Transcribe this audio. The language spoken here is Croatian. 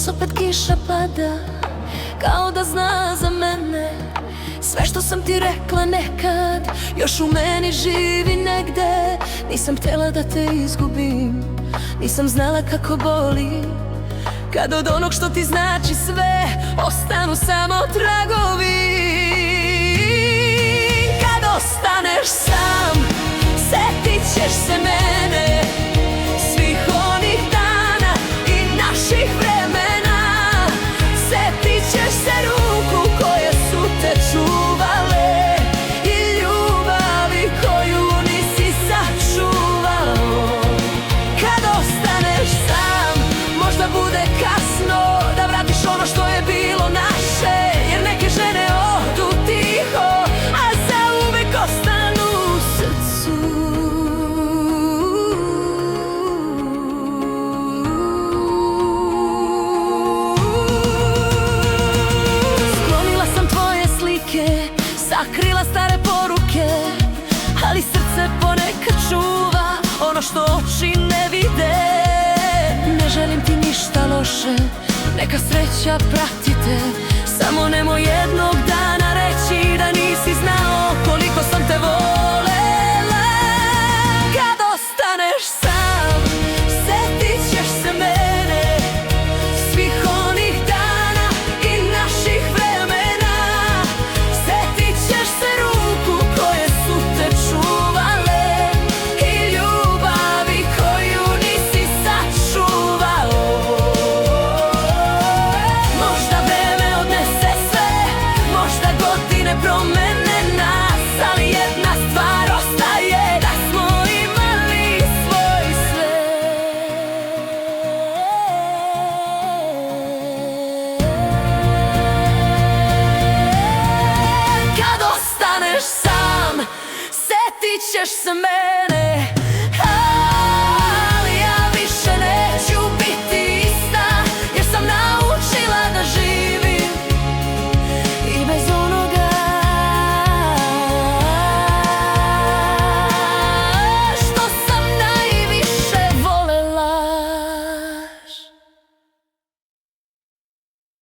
Jutros opet kiša pada, kao da zna za mene. Sve što sam ti rekla nekad, još u meni živi negde. Nisam htjela da te izgubim, nisam znala kako boli, kad od onog što ti znači sve ostanu samo tragovi. Kad ostaneš sam, setit ćeš se mene, svih onih dana i naših vremena. Setit ćeš se ruku koje su te čuvale i ljubavi koju nisi sačuvao. Kad ostaneš sam, možda bude kasno da vratiš ono što je bilo naše, jer neke žene odu tiho, a zauvek ostanu u srcu. Sklonila sam tvoje slike, sakrila stare poruke, ali srce ponekad čuva ono što oči ne vide. Ne želim ti ništa loše, neka sreća pratite, samo nemoj jednog dana reći da nisi znao koliko sam te volela. Kad ostaneš sam, setit ćeš se mene, svih onih dana i naših vremena. Setit ćeš se ruku koje su te čuvale i ljubavi koju nisi sačuvao. Možda vreme odnese sve, možda godine promene nas, ali jedna stvar ostaje, da smo imali svoj sve. Kad ostaneš sam, setit ćeš se mene.